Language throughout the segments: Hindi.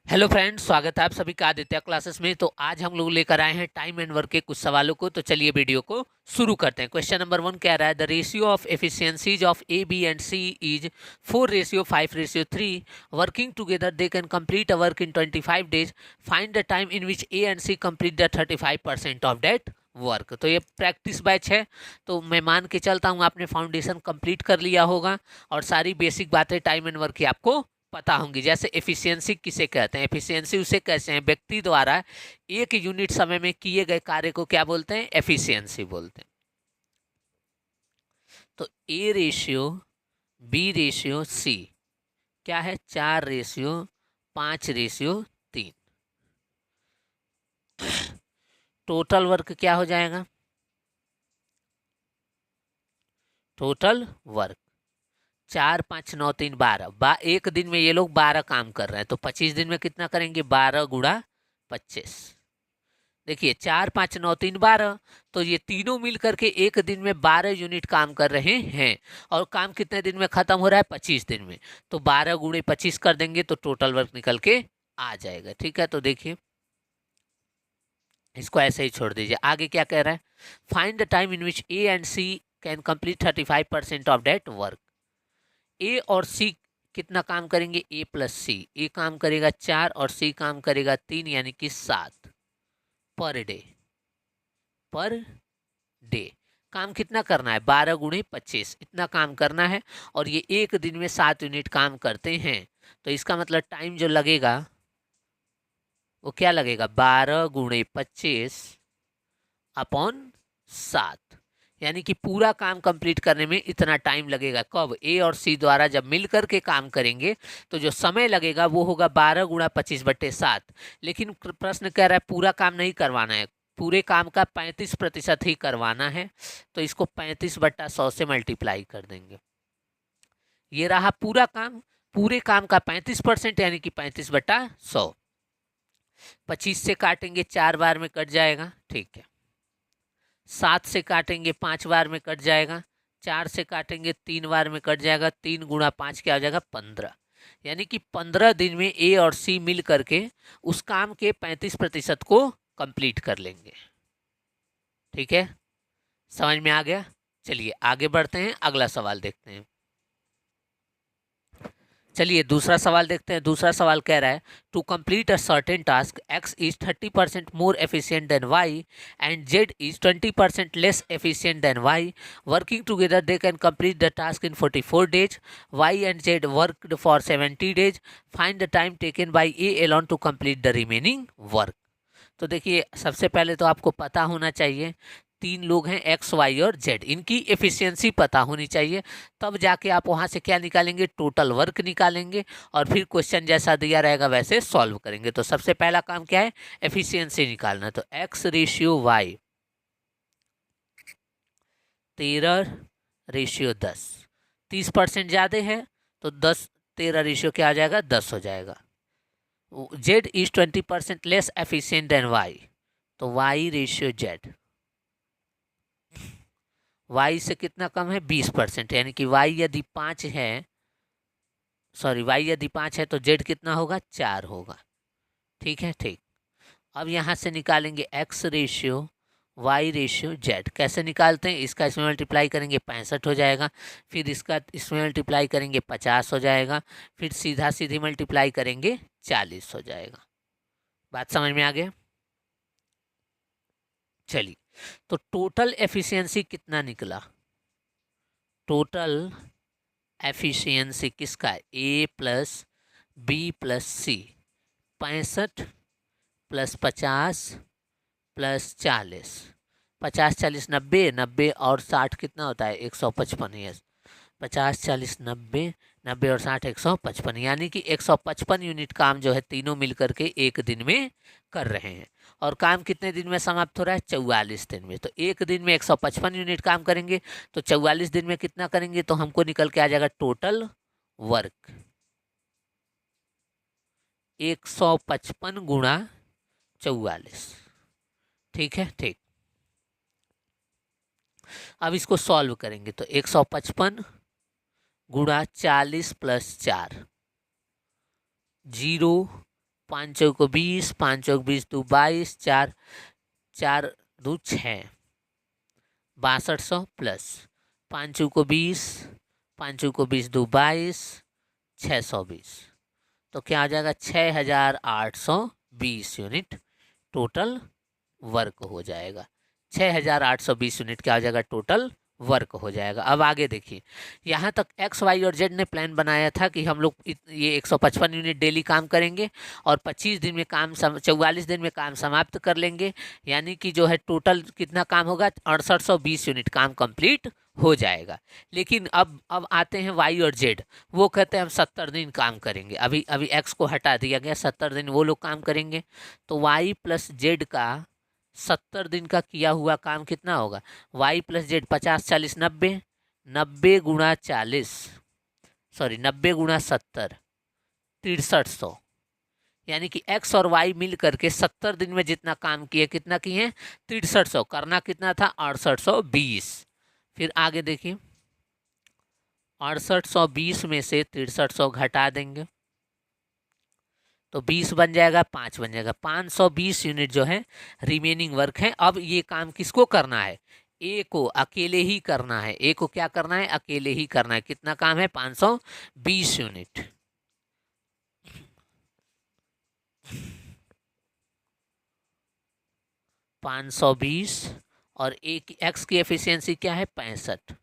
हेलो फ्रेंड्स, स्वागत है आप सभी का आदित्य क्लासेस में। तो आज हम लोग लेकर आए हैं टाइम एंड वर्क के कुछ सवालों को। तो चलिए वीडियो को शुरू करते हैं। क्वेश्चन नंबर 1 कह रहा है the ratio of efficiencies of A B and C is 4:5:3। Working together they can complete a work in 25 days. Find the time in which A and C complete the 35% of that work. तो ये प्रैक्टिस बैच है, तो मैं मान के चलता हूँ आपने फाउंडेशन कंप्लीट कर लिया होगा और सारी बेसिक बातें टाइम एंड वर्क की आपको पता होंगी। जैसे एफिशिएंसी किसे कहते हैं, एफिशिएंसी उसे कैसे हैं व्यक्ति द्वारा एक यूनिट समय में किए गए कार्य को क्या बोलते हैं, एफिशिएंसी बोलते हैं। तो A ratio B ratio C क्या है, 4:5:3। टोटल वर्क क्या हो जाएगा, टोटल वर्क 4, 5, 9, 3, 12। एक दिन में ये लोग 12 काम कर रहे हैं, तो 25 दिन में कितना करेंगे, 12 × 25। देखिए 4, 5, 9, 3, 12, तो ये तीनों मिल करके एक दिन में 12 यूनिट काम कर रहे हैं। और काम कितने दिन में खत्म हो रहा है, 25 दिन में। तो 12 × 25 कर देंगे तो टोटल वर्क निकल के आ जाएगा। ठीक है, तो देखिए इसको ऐसे ही छोड़ दीजिए। आगे क्या कह रहा है, find the time in which A and C can complete 35% of that work. A और सी कितना काम करेंगे, ए प्लस सी। ए काम करेगा 4 और सी काम करेगा 3, यानी कि 7 पर डे। पर डे काम कितना करना है, 12 × 25 इतना काम करना है। और ये एक दिन में 7 यूनिट काम करते हैं, तो इसका मतलब टाइम जो लगेगा वो क्या लगेगा, 12 × 25/7। यानी कि पूरा काम कंप्लीट करने में इतना टाइम लगेगा। कब, ए और सी द्वारा जब मिल करके काम करेंगे तो जो समय लगेगा वो होगा 12 × 25/7। लेकिन प्रश्न कह रहा है पूरा काम नहीं करवाना है, पूरे काम का 35% ही करवाना है। तो इसको 35/100 से मल्टीप्लाई कर देंगे। ये रहा पूरा काम, पूरे काम का 35% यानी कि 35/100। 25 से काटेंगे 4 बार में कट जाएगा, ठीक है। 7 से काटेंगे 5 बार में कट जाएगा। 4 से काटेंगे 3 बार में कट जाएगा। 3 × 5 क्या हो जाएगा, 15। यानी कि 15 दिन में ए और सी मिल करके उस काम के 35% को कंप्लीट कर लेंगे। ठीक है, समझ में आ गया। चलिए आगे बढ़ते हैं, अगला सवाल देखते हैं। चलिए दूसरा सवाल देखते हैं। दूसरा सवाल कह रहा है to complete a certain task X is 30% more efficient than Y and Z is 20% less efficient than Y. Working together they can complete the task in 44 days. Y and Z worked for 70 days. Find the time taken by A alone to complete the remaining work. तो देखिए सबसे पहले तो आपको पता होना चाहिए, तीन लोग हैं एक्स वाई और जेड, इनकी एफिशिएंसी पता होनी चाहिए। तब जाके आप वहाँ से क्या निकालेंगे, टोटल वर्क निकालेंगे और फिर क्वेश्चन जैसा दिया रहेगा वैसे सॉल्व करेंगे। तो सबसे पहला काम क्या है, एफिशिएंसी निकालना। तो x/y 13/10। 30% ज़्यादा है तो 10, 13 रेशियो क्या आ जाएगा, 10 हो जाएगा। Z is 20% less efficient than Y, तो y/z y से कितना कम है, 20%। यानी कि y यदि 5 है, सॉरी y यदि 5 है तो z कितना होगा, 4 होगा। ठीक है, ठीक। अब यहाँ से निकालेंगे x/y/z। कैसे निकालते हैं, इसका इसमें मल्टीप्लाई करेंगे 65 हो जाएगा। फिर इसका इसमें मल्टीप्लाई करेंगे 50 हो जाएगा। फिर सीधा सीधी मल्टीप्लाई करेंगे 40 हो जाएगा। बात समझ में आ गया। चलिए, तो टोटल एफिशिएंसी कितना निकला, टोटल एफिशिएंसी किसका, ए प्लस बी प्लस सी। 65 + 50 + 40। 50 40 90, 90 और 60 कितना होता है, 155। है 50 40 90, 90 और 60 155। यानी कि 155 यूनिट काम जो है तीनों मिल करके एक दिन में कर रहे हैं। और काम कितने दिन में समाप्त हो रहा है, 44 दिन में। तो एक दिन में 155 यूनिट काम करेंगे तो 44 दिन में कितना करेंगे, तो हमको निकल के आ जाएगा टोटल वर्क 155 × 44। ठीक है, ठीक। अब इसको सॉल्व करेंगे तो 155 × 40 + 4, 0 5 चौको 20, 5 चौक 20 दो 22, 4 4 दो 6, 6200 प्लस 5 चौको 20, 5 चौको 20 दो 22, 620। तो क्या आ जाएगा 6820 यूनिट टोटल वर्क हो जाएगा। 6820 यूनिट क्या हो जाएगा टोटल वर्क हो जाएगा। अब आगे देखिए, यहाँ तक एक्स वाई और जेड ने प्लान बनाया था कि हम लोग ये 155 यूनिट डेली काम करेंगे और 25 दिन में काम 44 दिन में काम समाप्त कर लेंगे, यानी कि जो है टोटल कितना काम होगा 6820 यूनिट काम कंप्लीट हो जाएगा। लेकिन अब आते हैं वाई और जेड, वो कहते हैं हम 70 दिन काम करेंगे। अभी अभी एक्स को हटा दिया गया, 70 दिन वो लोग काम करेंगे। तो वाई प्लस जेड का 70 दिन का किया हुआ काम कितना होगा, वाई प्लस जेड 50 40 90, 90 गुणा 40 सॉरी 90 गुणा 70 6300, यानी कि एक्स और वाई मिल करके 70 दिन में जितना काम किए कितना किए 6300, करना कितना था 6820। फिर आगे देखिए 6820 में से 6300 घटा देंगे तो 20 बन जाएगा, 5 बन जाएगा, 520 यूनिट जो है रिमेनिंग वर्क है। अब ये काम किसको करना है, ए को अकेले ही करना है। ए को क्या करना है, अकेले ही करना है। कितना काम है 520 यूनिट। और एक एक्स की एफिशिएंसी क्या है 65,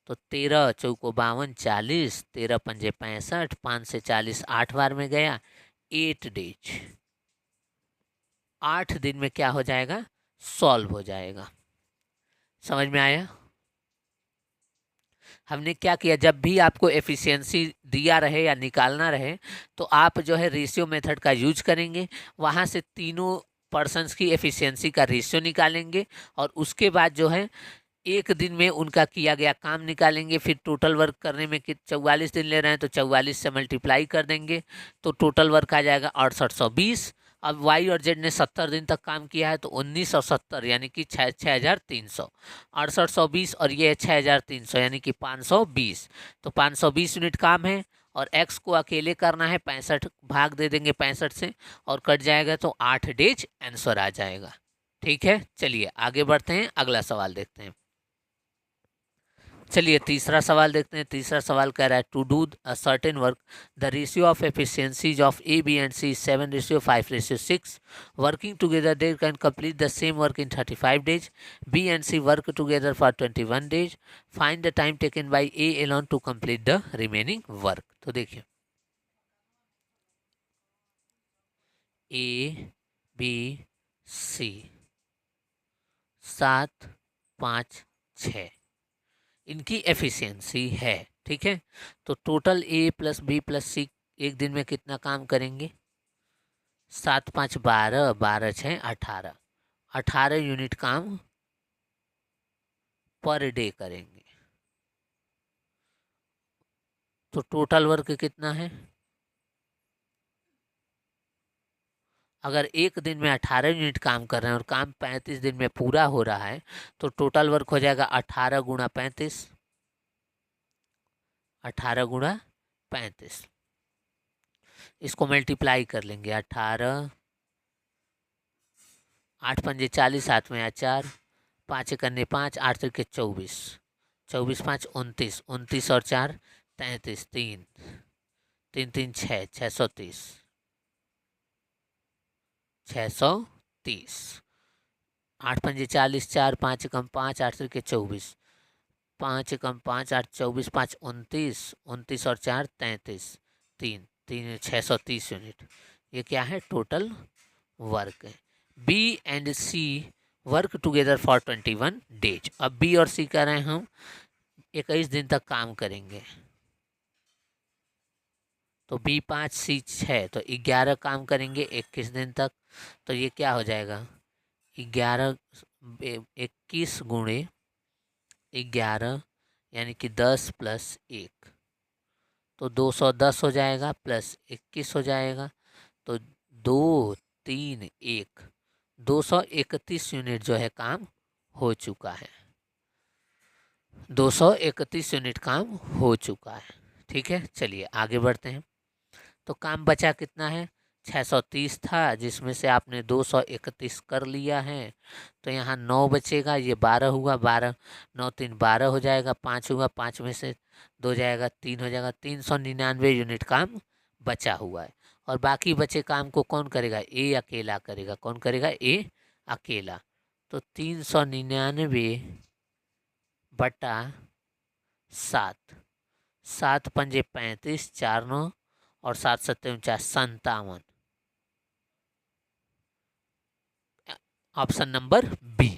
तो 13 चौको 52 40, 13 पंजे 65, 5 से 40 8 बार में गया, 8 डेज, 8 दिन में क्या हो जाएगा सॉल्व हो जाएगा। समझ में आया। हमने क्या किया, जब भी आपको एफिशिएंसी दिया रहे या निकालना रहे तो आप जो है रेशियो मेथड का यूज करेंगे, वहाँ से तीनों पर्सन्स की एफिशिएंसी का रेशियो निकालेंगे और उसके बाद जो है एक दिन में उनका किया गया काम निकालेंगे। फिर टोटल वर्क करने में कि 44 दिन ले रहे हैं तो 44 से मल्टीप्लाई कर देंगे तो टोटल वर्क आ जाएगा 6820। अब वाई और जेड ने 70 दिन तक काम किया है तो 1970 यानी कि 6300, 6820 और ये 6300 यानी कि 520। तो 520 यूनिट काम है और एक्स को अकेले करना है, 65 भाग दे देंगे 65 से और कट जाएगा तो 8 डेज आंसर आ जाएगा। ठीक है, चलिए आगे बढ़ते हैं, अगला सवाल देखते हैं। चलिए तीसरा सवाल देखते हैं। तीसरा सवाल कह रहा है to do a certain work the ratio of efficiencies of A B and C 7:5:6 working together they can complete the same work in 35 days. B and C work together for 21 days. Find the time taken by A alone to complete the remaining work. तो देखिए ए बी सी 7 5 6 इनकी एफिशिएंसी है। ठीक है, तो total A plus B plus सी एक दिन में कितना काम करेंगे, 7 5 12, 12 6 18, 18 यूनिट काम पर डे करेंगे। तो टोटल वर्क कितना है, अगर एक दिन में 18 यूनिट काम कर रहे हैं और काम 35 दिन में पूरा हो रहा है तो टोटल वर्क हो जाएगा 18 गुणा 35, 18 गुणा 35। इसको मल्टीप्लाई कर लेंगे, 18 8 पंजे 40, 7 में 4, 5 कन्ने 5, 8 त्रिके 24, 24 5 29, 29 और 4 33, 3 3 3 6, 630, 630। 8 पंजे 40, 4 5 कम 5, 8 त्रिके 24, 5 कम 5 8 24 5 29, 29 और 4 33, 3 3 630 यूनिट। ये क्या है टोटल वर्क है। B and C work together for 21 days. अब बी और सी कह रहे हैं हम 21 दिन तक काम करेंगे, तो बी 5 सी 6 तो 11 काम करेंगे 21 दिन तक। तो ये क्या हो जाएगा 11 21 गुणे 11 यानी कि 10 प्लस 1 तो 210 हो जाएगा, प्लस 21 हो जाएगा तो 2 3 1 231 यूनिट जो है काम हो चुका है। 231 यूनिट काम हो चुका है। ठीक है, चलिए आगे बढ़ते हैं। तो काम बचा कितना है, 630 था, जिसमें से आपने 231 कर लिया है। तो यहाँ 9 बचेगा, ये 12 हुआ, 12 9 3 12 हो जाएगा, 5 हुआ, 5 में से 2 जाएगा, 3 हो जाएगा। 399 यूनिट काम बचा हुआ है। और बाकी बचे काम को कौन करेगा, ए अकेला करेगा। कौन करेगा, ए अकेला। तो 399 बटा 7, 7 पंजे 35, 4 9 और 7 सत्ते 49, 57। Option number B.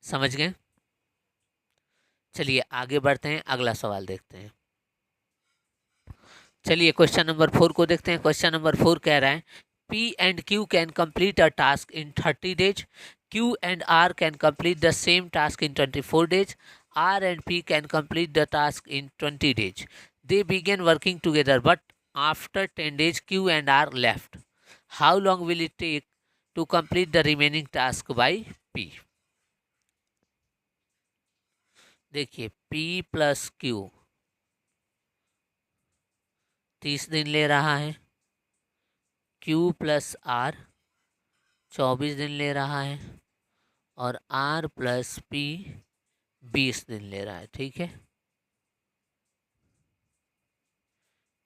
समझ गए। चलिए आगे बढ़ते हैं, अगला सवाल देखते हैं। चलिए क्वेश्चन नंबर 4 को देखते हैं। क्वेश्चन नंबर 4 कह रहा है P and Q can complete a task in 30 days. Q and R can complete the same task in 24 days. R and P can complete the task in 20 days. They began working together, but after 10 days Q and R left. How long will it take to complete the remaining task by P? देखिए P प्लस Q 30 दिन ले रहा है, Q प्लस R 24 दिन ले रहा है, और R प्लस P 20 दिन ले रहा है। ठीक है,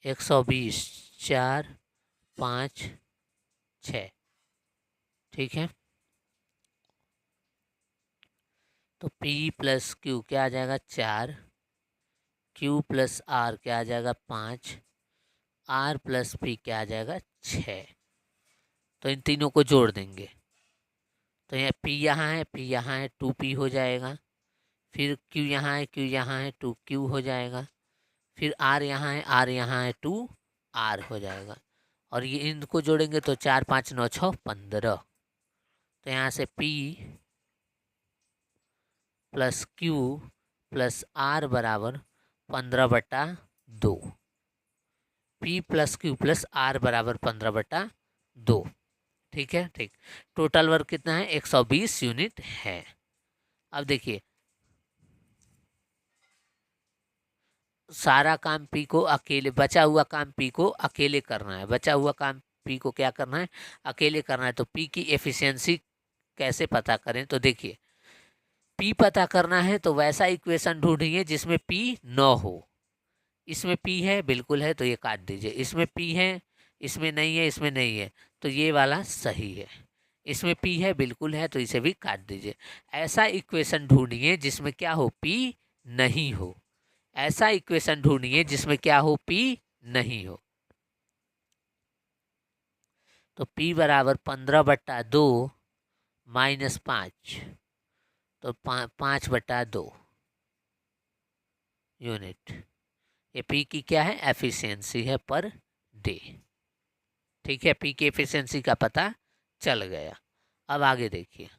120, 4 5 6। ठीक है, तो P प्लस Q क्या आ जाएगा, 4, Q प्लस R क्या आ जाएगा, 5, R प्लस P क्या आ जाएगा, 6। तो इन तीनों को जोड़ देंगे, तो यहाँ P यहाँ है, P यहाँ है, 2P हो जाएगा। फिर Q यहाँ है, Q यहाँ है, 2Q हो जाएगा। फिर R यहाँ है, R यहाँ है, 2R हो जाएगा। और ये इनको जोड़ेंगे तो 4 5 9 6 15। तो यहाँ से P plus Q plus R बराबर 15/2। P plus Q plus R बराबर 15/2। ठीक है, ठीक। टोटल वर्क कितना है, 120 यूनिट है। अब देखिए सारा काम P को अकेले, बचा हुआ काम P को अकेले करना है। बचा हुआ काम P को क्या करना है, अकेले करना है। तो P की एफिशिएंसी कैसे पता करें, तो देखिए P पता करना है तो वैसा इक्वेशन ढूंढिए जिसमें P न हो। इसमें P है, बिल्कुल है, तो ये काट दीजिए। इसमें P है, इसमें नहीं है, इसमें नहीं है, तो ये वाला सही है। इसमें P है, बिल्कुल है, तो इसे भी काट दीजिए। ऐसा इक्वेशन ढूंढिए जिसमें क्या हो, P नहीं हो। ऐसा इक्वेशन ढूंढिए जिसमें क्या हो, P नहीं हो। तो P बराबर 15/2 माइनस 5, तो 5/2 यूनिट। ये P की क्या है, एफिशिएंसी है पर डे। ठीक है, P की एफिशिएंसी का पता चल गया। अब आगे देखिए,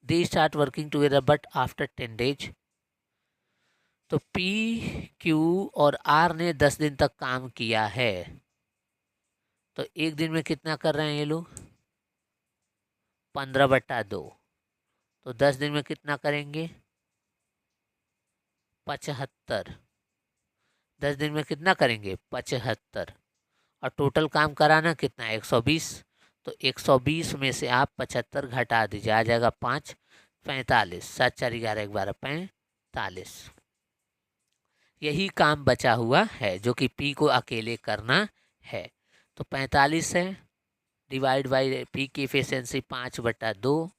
they start working together but after 10 days. तो P, Q और R ने 10 दिन तक काम किया है। तो एक दिन में कितना कर रहे हैं ये लोग, 15/2। तो 10 दिन में कितना करेंगे, 75। 10 दिन में कितना करेंगे, 75। और टोटल काम कराना कितना है, 120। तो 120 में से आप 75 घटा दीजिए, आ जाएगा 5 45, 7 4 11 12 45। यही काम बचा हुआ है जो कि P को अकेले करना है। तो 45 है, डिवाइड बाई P की एफिशिएंसी 5/2,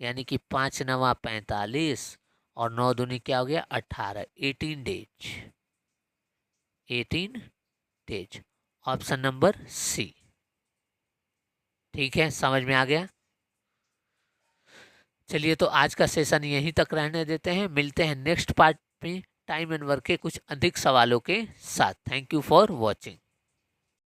यानी कि 5 9 45 और 9 दूनी क्या हो गया, 18। 18 days, 18 days. Option number C. ठीक है, समझ में आ गया। चलिए तो आज का सेशन यहीं तक रहने देते हैं। मिलते हैं नेक्स्ट पार्ट में टाइम एंड वर्क के कुछ अधिक सवालों के साथ। Thank you for watching.